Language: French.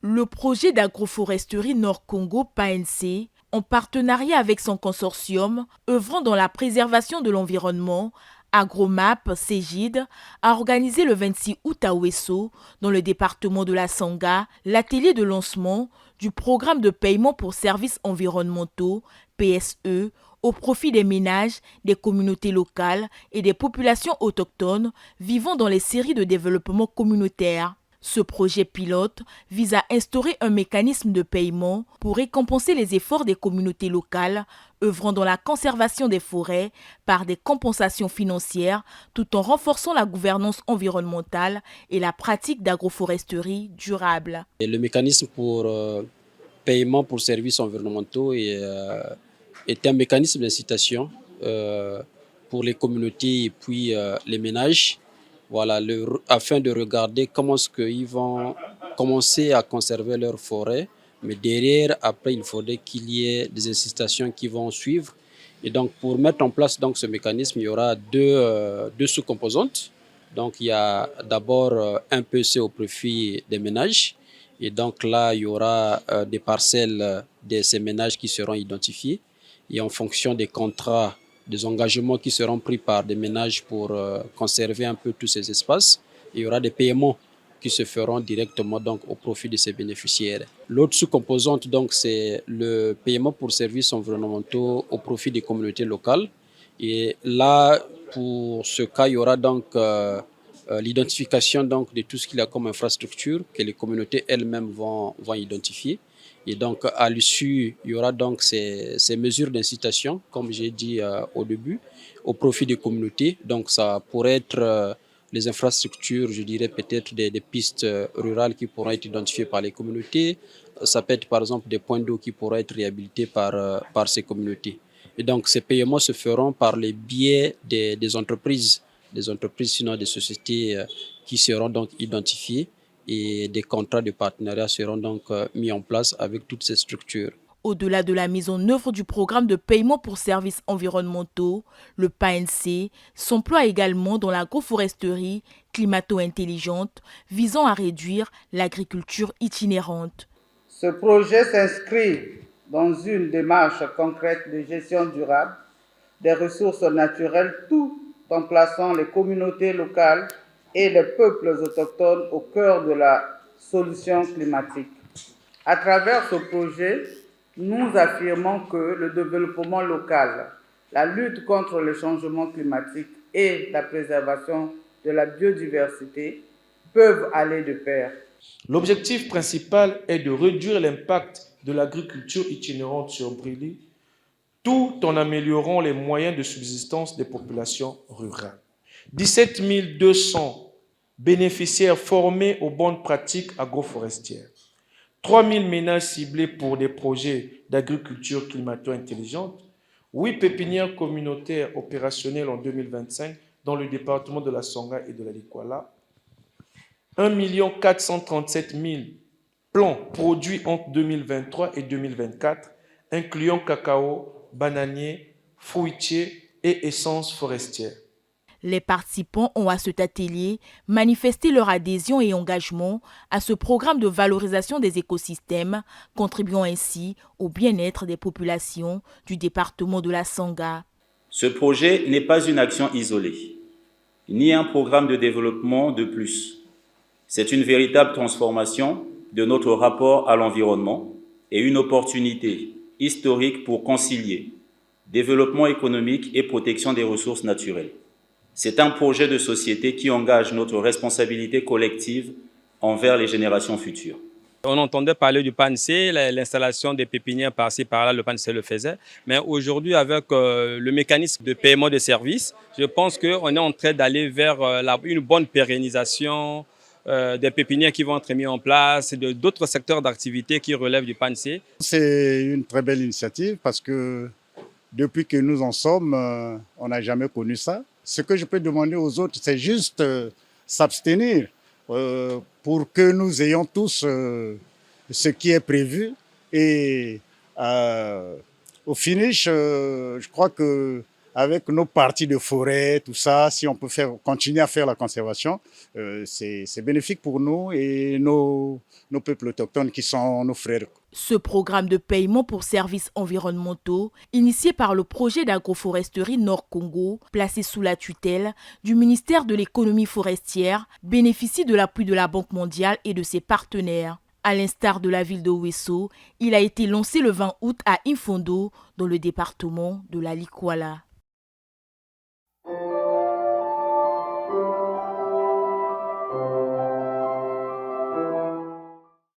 Le projet d'agroforesterie Nord-Congo PANC, en partenariat avec son consortium œuvrant dans la préservation de l'environnement, Agromap Cégide, a organisé le 26 août à Ouesso, dans le département de la Sanga, l'atelier de lancement du programme de paiement pour services environnementaux, PSE, au profit des ménages, des communautés locales et des populations autochtones vivant dans les séries de développement communautaire. Ce projet pilote vise à instaurer un mécanisme de paiement pour récompenser les efforts des communautés locales œuvrant dans la conservation des forêts par des compensations financières tout en renforçant la gouvernance environnementale et la pratique d'agroforesterie durable. Et le mécanisme pour paiement pour services environnementaux est un mécanisme d'incitation pour les communautés et puis les ménages, voilà, afin de regarder comment est-ce qu'ils vont commencer à conserver leurs forêts. Mais derrière, après, il faudrait qu'il y ait des incitations qui vont suivre. Et donc, pour mettre en place donc, ce mécanisme, il y aura deux sous-composantes. Donc, il y a d'abord un PC au profit des ménages. Et donc là, il y aura des parcelles de ces ménages qui seront identifiées. Et en fonction des contrats, des engagements qui seront pris par des ménages pour conserver un peu tous ces espaces, il y aura des paiements qui se feront directement donc au profit de ces bénéficiaires. L'autre sous-composante donc c'est le paiement pour services environnementaux au profit des communautés locales. Et là, pour ce cas, il y aura donc l'identification donc de tout ce qu'il y a comme infrastructure que les communautés elles-mêmes vont identifier. Et donc, à l'issue, il y aura donc ces mesures d'incitation, comme j'ai dit au début, au profit des communautés. Donc, ça pourrait être les infrastructures, je dirais peut-être des pistes rurales qui pourront être identifiées par les communautés. Ça peut être par exemple des points d'eau qui pourront être réhabilités par ces communautés. Et donc, ces paiements se feront par les biais des entreprises, sinon des sociétés qui seront donc identifiées et des contrats de partenariat seront donc mis en place avec toutes ces structures. Au-delà de la mise en œuvre du programme de paiement pour services environnementaux, le PANC s'emploie également dans l'agroforesterie climato-intelligente visant à réduire l'agriculture itinérante. Ce projet s'inscrit dans une démarche concrète de gestion durable des ressources naturelles tout en plaçant les communautés locales et les peuples autochtones au cœur de la solution climatique. À travers ce projet, nous affirmons que le développement local, la lutte contre le changement climatique et la préservation de la biodiversité peuvent aller de pair. L'objectif principal est de réduire l'impact de l'agriculture itinérante sur Brili, tout en améliorant les moyens de subsistance des populations rurales. 17 200 bénéficiaires formés aux bonnes pratiques agroforestières. 3 000 ménages ciblés pour des projets d'agriculture climato-intelligente, 8 pépinières communautaires opérationnelles en 2025 dans le département de la Songa et de la Likwala, 1 437 000 plants produits entre 2023 et 2024, incluant cacao, bananier, fruitier et essences forestières. Les participants ont à cet atelier manifesté leur adhésion et engagement à ce programme de valorisation des écosystèmes, contribuant ainsi au bien-être des populations du département de la Sanga. Ce projet n'est pas une action isolée, ni un programme de développement de plus. C'est une véritable transformation de notre rapport à l'environnement et une opportunité historique pour concilier développement économique et protection des ressources naturelles. C'est un projet de société qui engage notre responsabilité collective envers les générations futures. On entendait parler du PANC, l'installation des pépinières par-ci par-là, le PANC le faisait. Mais aujourd'hui, avec le mécanisme de paiement de services, je pense qu'on est en train d'aller vers une bonne pérennisation des pépinières qui vont être mises en place, d'autres secteurs d'activité qui relèvent du PANC. C'est une très belle initiative parce que depuis que nous en sommes, on n'a jamais connu ça. Ce que je peux demander aux autres, c'est juste s'abstenir pour que nous ayons tous ce qui est prévu. Et au finish, je crois que avec nos parties de forêt, tout ça, si on peut continuer à faire la conservation, c'est bénéfique pour nous et nos peuples autochtones qui sont nos frères. Ce programme de paiement pour services environnementaux, initié par le projet d'agroforesterie Nord-Congo, placé sous la tutelle du ministère de l'économie forestière, bénéficie de l'appui de la Banque mondiale et de ses partenaires. À l'instar de la ville de Ouesso, il a été lancé le 20 août à Imfondo, dans le département de la Likwala.